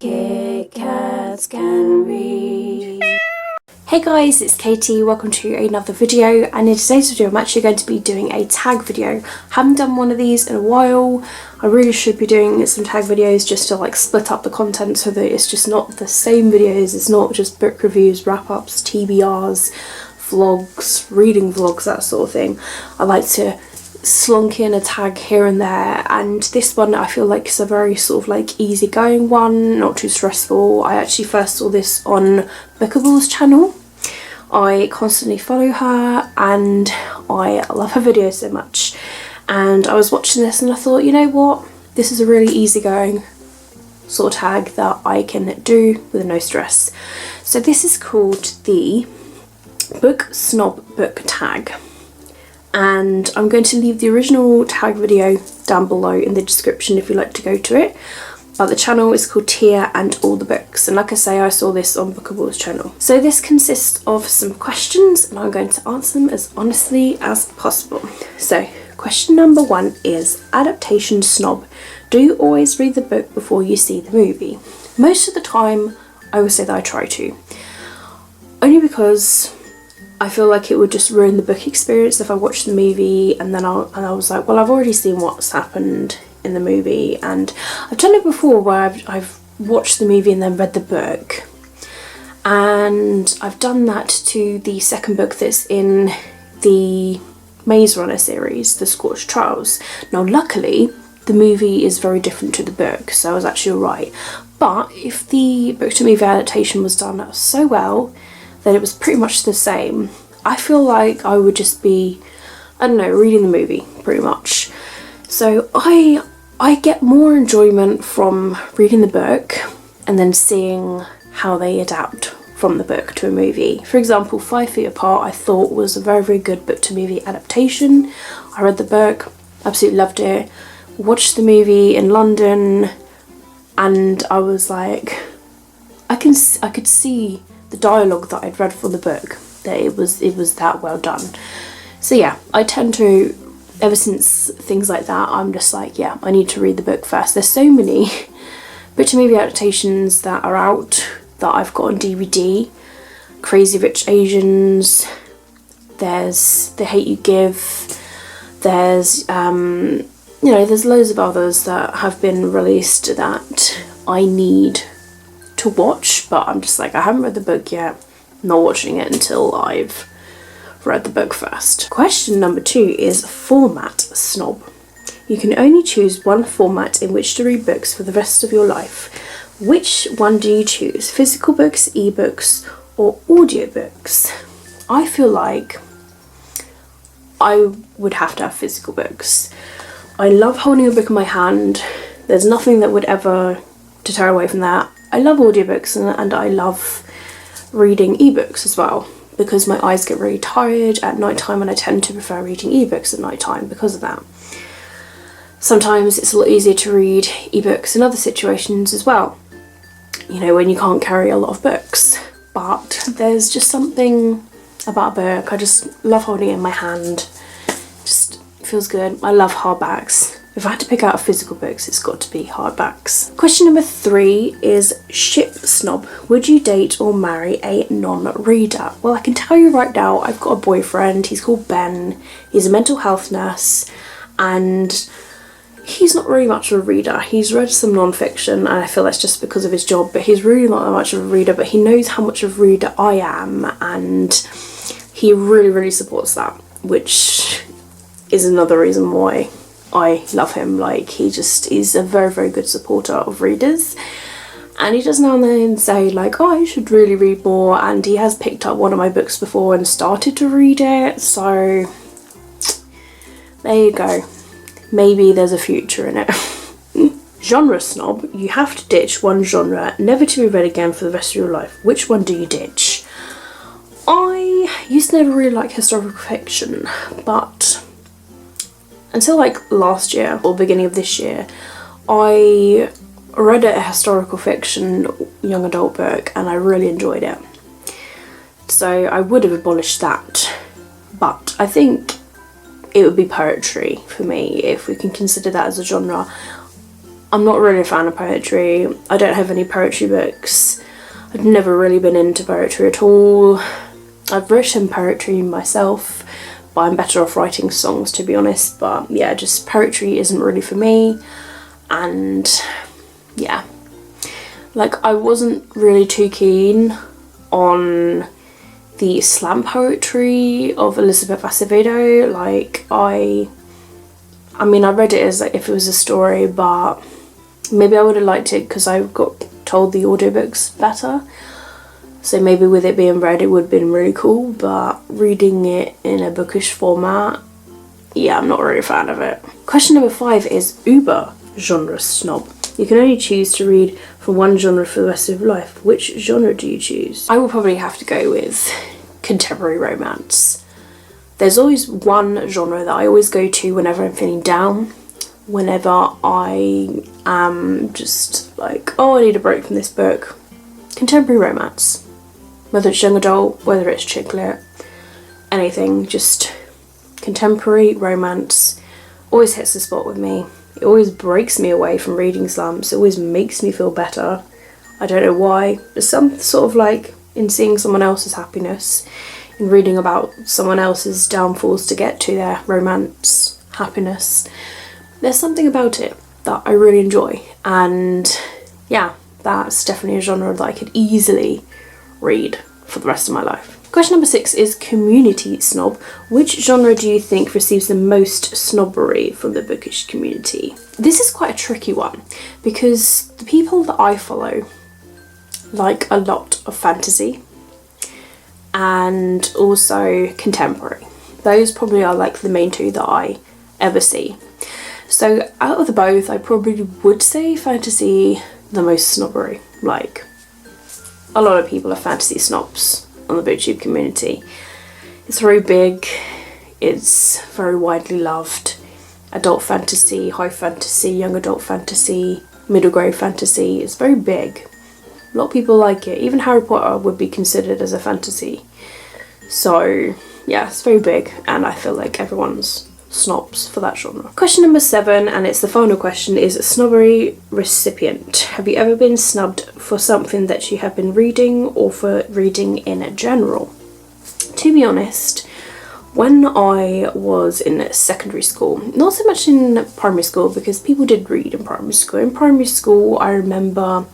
Kit Kats can read. Hey guys, it's Katie. Welcome to another video, and in today's video I'm actually going to be doing a tag video. Haven't done one of these in a while. I really should be doing some tag videos just to like split up the content so that it's just not the same videos. It's not just book reviews, wrap-ups, TBRs, vlogs, reading vlogs, that sort of thing. I like to slunk in a tag here and there, and this one I feel like is a very sort of like easygoing one, not too stressful. I actually first saw this on Bookable's channel. I constantly follow her and I love her videos so much, and I was watching this and I thought, you know what, this is a really easygoing sort of tag that I can do with no stress. So this is called the Book Snob book tag, and I'm going to leave the original tag video down below in the description if you'd like to go to it. But the channel is called Tia and All the Books, and like I say, I saw this on Bookable's channel. So this consists of some questions and I'm going to answer them as honestly as possible. So question number 1 is Adaptation Snob. Do you always read the book before you see the movie? Most of the time I would say that I try to. Only because I feel like it would just ruin the book experience if I watched the movie and then I was like, well, I've already seen what's happened in the movie. And I've done it before where I've watched the movie and then read the book, and I've done that to the second book that's in the Maze Runner series, The Scorched Trials. Now luckily the movie is very different to the book, so I was actually alright. But if the book to movie adaptation was done so well that it was pretty much the same, I feel like I would just be, I don't know, reading the movie pretty much. So I get more enjoyment from reading the book and then seeing how they adapt from the book to a movie. For example, 5 Feet Apart I thought was a very, very good book to movie adaptation. I read the book, absolutely loved it, watched the movie in London, and I was like, I could see the dialogue that I'd read for the book, that it was that well done. So yeah, I tend to, ever since things like that, I'm just like, yeah, I need to read the book first. There's so many book to movie adaptations that are out that I've got on DVD. Crazy Rich Asians, there's The Hate You Give, there's you know, there's loads of others that have been released that I need to watch, but I'm just like, I haven't read the book yet, I'm not watching it until I've read the book first. Question number 2 is Format Snob. You can only choose one format in which to read books for the rest of your life. Which one do you choose? Physical books, ebooks, or audiobooks? I feel like I would have to have physical books. I love holding a book in my hand. There's nothing that would ever deter away from that. I love audiobooks and I love reading ebooks as well, because my eyes get really tired at night time and I tend to prefer reading ebooks at night time because of that. Sometimes it's a lot easier to read ebooks in other situations as well, you know, when you can't carry a lot of books. But there's just something about a book, I just love holding it in my hand, just feels good. I love hardbacks. If I had to pick out physical books, it's got to be hardbacks. Question number 3 is Ship Snob. Would you date or marry a non-reader? Well, I can tell you right now, I've got a boyfriend. He's called Ben. He's a mental health nurse, and he's not really much of a reader. He's read some non-fiction, and I feel that's just because of his job, but he's really not that much of a reader, but he knows how much of a reader I am, and he really, really supports that, which is another reason why I love him. Like, he just is a very, very good supporter of readers, and he does now and then say like, oh, you should really read more, and he has picked up one of my books before and started to read it, so there you go, maybe there's a future in it. Genre Snob. You have to ditch one genre, never to be read again for the rest of your life. Which one do you ditch? I used to never really like historical fiction, but until like last year or beginning of this year, I read a historical fiction young adult book and I really enjoyed it. So I would have abolished that, but I think it would be poetry for me, if we can consider that as a genre. I'm not really a fan of poetry. I don't have any poetry books. I've never really been into poetry at all. I've written poetry myself, but I'm better off writing songs, to be honest. But yeah, just poetry isn't really for me. And yeah, like, I wasn't really too keen on the slam poetry of Elizabeth Acevedo. Like, I mean, I read it as like if it was a story, but maybe I would have liked it because I got told the audiobooks better. So maybe with it being read, it would have been really cool, but reading it in a bookish format, yeah, I'm not really a fan of it. Question number 5 is Uber Genre Snob. You can only choose to read from one genre for the rest of your life. Which genre do you choose? I will probably have to go with contemporary romance. There's always one genre that I always go to whenever I'm feeling down, whenever I am just like, oh, I need a break from this book. Contemporary romance. Whether it's young adult, whether it's chick lit, anything, just contemporary romance always hits the spot with me. It always breaks me away from reading slumps. It always makes me feel better. I don't know why. There's some sort of like in seeing someone else's happiness, in reading about someone else's downfalls to get to their romance, happiness. There's something about it that I really enjoy. And yeah, that's definitely a genre that I could easily read for the rest of my life. Question number 6 is community snob. Which genre do you think receives the most snobbery from the bookish community? This is quite a tricky one because the people that I follow like a lot of fantasy and also contemporary. Those probably are like the main two that I ever see. So out of the both, I probably would say fantasy the most snobbery. Like, a lot of people are fantasy snobs on the booktube community. It's very big, it's very widely loved. Adult fantasy, high fantasy, young adult fantasy, middle grade fantasy, it's very big. A lot of people like it. Even Harry Potter would be considered as a fantasy. So yeah, it's very big and I feel like everyone's snobs for that genre. Question number 7, and it's the final question, is Snobbery Recipient. Have you ever been snubbed for something that you have been reading or for reading in general? To be honest, when I was in secondary school, not so much in primary school because people did read in primary school. In primary school, I remember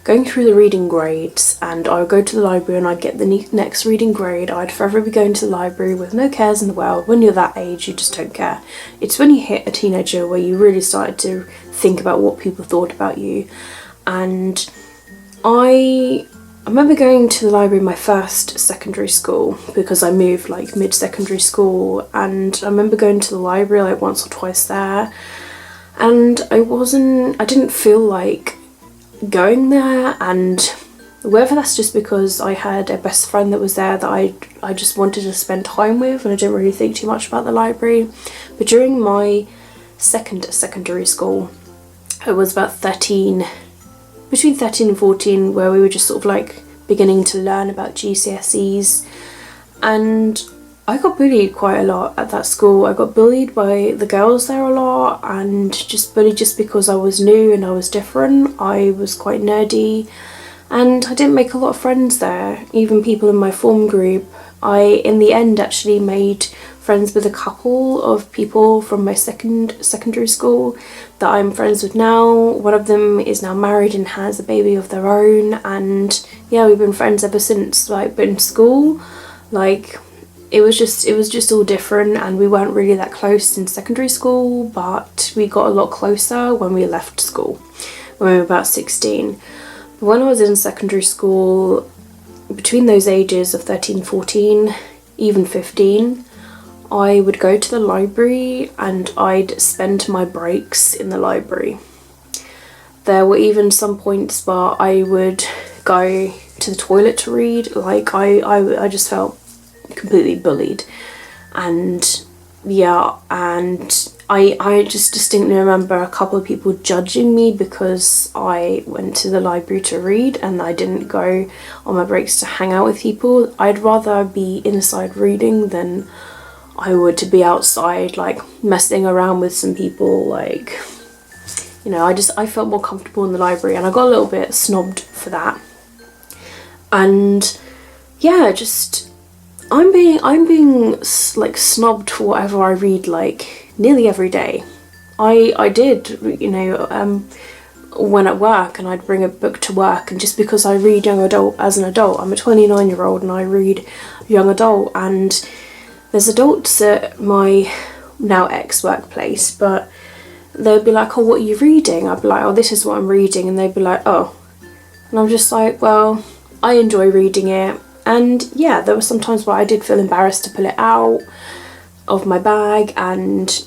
going through the reading grades and I would go to the library and I'd get the next reading grade. I'd forever be going to the library with no cares in the world. When you're that age, you just don't care. It's when you hit a teenager where you really started to think about what people thought about you. And I remember going to the library in my first secondary school because I moved like mid-secondary school, and I remember going to the library like once or twice there, and I didn't feel like going there, and whether that's just because I had a best friend that was there that I just wanted to spend time with and I didn't really think too much about the library. But during my second secondary school, I was about 13, between 13 and 14, where we were just sort of like beginning to learn about GCSEs, and I got bullied quite a lot at that school. I got bullied by the girls there a lot and just bullied just because I was new and I was different. I was quite nerdy and I didn't make a lot of friends there, even people in my form group. I, in the end, actually made friends with a couple of people from my secondary school that I'm friends with now. One of them is now married and has a baby of their own, and yeah, we've been friends ever since. Like, but in school, like, it was just all different, and we weren't really that close in secondary school, but we got a lot closer when we left school, when we were about 16. But when I was in secondary school, between those ages of 13, 14, even 15, I would go to the library and I'd spend my breaks in the library. There were even some points where I would go to the toilet to read. Like, I just felt completely bullied, and yeah, and I just distinctly remember a couple of people judging me because I went to the library to read and I didn't go on my breaks to hang out with people. I'd rather be inside reading than I would to be outside like messing around with some people. Like, you know, I felt more comfortable in the library, and I got a little bit snobbed for that. And yeah, just I'm being like snobbed for whatever I read, like nearly every day. I did, you know, when at work, and I'd bring a book to work, and just because I read young adult as an adult, I'm a 29-year-old and I read young adult, and there's adults at my now ex-workplace, but they'd be like, oh, what are you reading? I'd be like, oh, this is what I'm reading, and they'd be like, oh. And I'm just like, well, I enjoy reading it. And yeah, there were some times where I did feel embarrassed to pull it out of my bag, and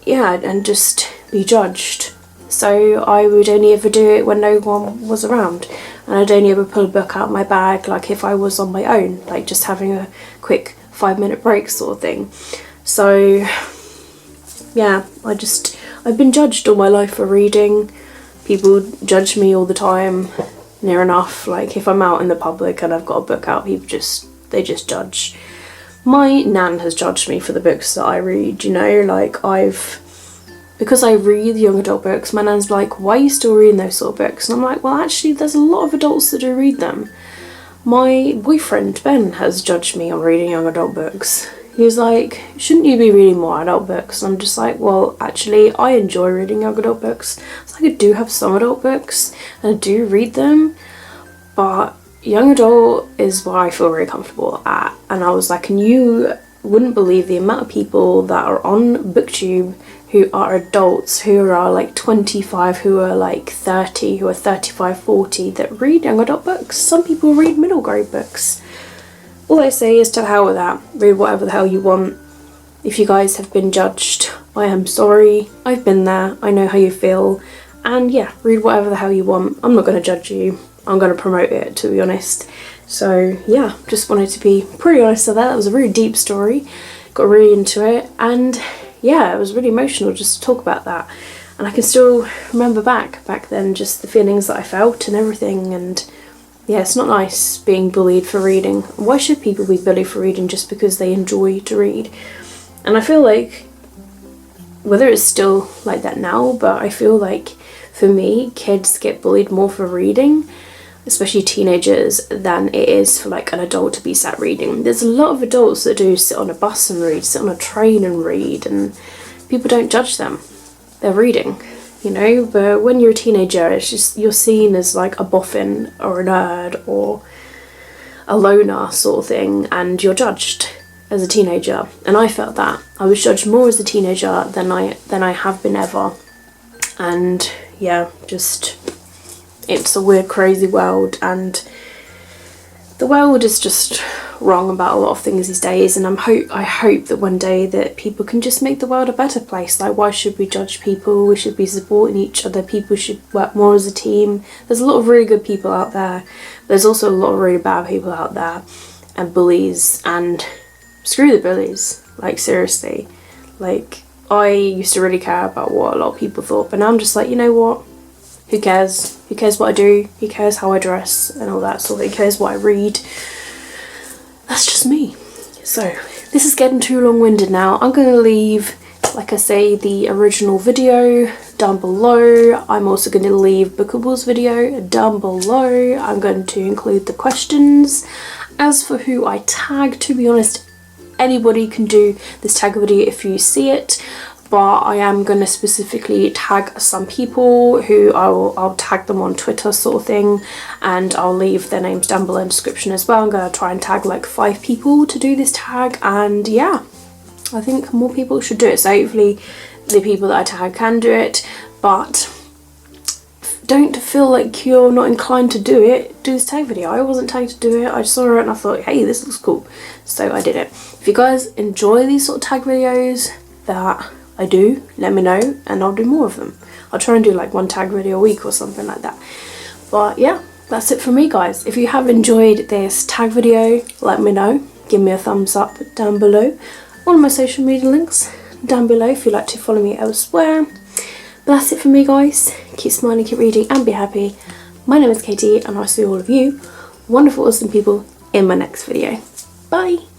yeah, and just be judged. So I would only ever do it when no one was around, and I'd only ever pull a book out of my bag like if I was on my own, like just having a quick 5-minute break sort of thing. So yeah, I've been judged all my life for reading. People judge me all the time, near enough. Like if I'm out in the public and I've got a book out, people just judge. My nan has judged me for the books that I read, you know, like because I read young adult books, my nan's like, why are you still reading those sort of books? And I'm like, well, actually there's a lot of adults that do read them. My boyfriend Ben has judged me on reading young adult books. He was like, shouldn't you be reading more adult books? And I'm just like, well, actually I enjoy reading young adult books. It's like I do have some adult books and I do read them, but young adult is what I feel very comfortable at. And I was like, and you wouldn't believe the amount of people that are on BookTube who are adults, who are like 25, who are like 30, who are 35, 40, that read young adult books. Some people read middle grade books. All I say is to hell with that. Read whatever the hell you want. If you guys have been judged, I am sorry. I've been there. I know how you feel. And yeah, read whatever the hell you want. I'm not going to judge you. I'm going to promote it, to be honest. So yeah, just wanted to be pretty honest with that. That was a really deep story. Got really into it. And yeah, it was really emotional just to talk about that. And I can still remember back then, just the feelings that I felt and everything. And yeah, it's not nice being bullied for reading. Why should people be bullied for reading just because they enjoy to read? And I feel like, whether it's still like that now, but I feel like for me, kids get bullied more for reading, especially teenagers, than it is for like an adult to be sat reading. There's a lot of adults that do sit on a bus and read, sit on a train and read, and people don't judge them. They're reading, you know. But when you're a teenager, it's just, you're seen as like a boffin or a nerd or a loner sort of thing, and you're judged as a teenager. And I felt that I was judged more as a teenager than I have been ever. And yeah, just, it's a weird, crazy world, and the world is just wrong about a lot of things these days. And I hope that one day that people can just make the world a better place. Like, why should we judge people? We should be supporting each other. People should work more as a team. There's a lot of really good people out there. There's also a lot of really bad people out there, and bullies, and screw the bullies. Like, seriously. Like, I used to really care about what a lot of people thought, but now I'm just like, you know what? Who cares? Who cares what I do? Who cares how I dress and all that sort of thing? Who cares what I read? That's just me. So, this is getting too long-winded now. I'm going to leave, like I say, the original video down below. I'm also going to leave Bookables video down below. I'm going to include the questions. As for who I tag, to be honest, anybody can do this tag video if you see it, but I am going to specifically tag some people who I'll tag them on Twitter sort of thing, and I'll leave their names down below in the description as well. I'm going to try and tag like 5 people to do this tag, and yeah, I think more people should do it. So hopefully the people that I tag can do it, but don't feel like you're not inclined to do it. Do this tag video. I wasn't tagged to do it. I saw it and I thought, hey, this looks cool. So I did it. If you guys enjoy these sort of tag videos that I do, let me know and I'll do more of them. I'll try and do like 1 tag video a week or something like that. But yeah, that's it for me, guys. If you have enjoyed this tag video, let me know. Give me a thumbs up down below. All of my social media links down below if you'd like to follow me elsewhere. But that's it for me, guys. Keep smiling, keep reading, and be happy. My name is Katie, and I'll see all of you wonderful, awesome people in my next video. Bye!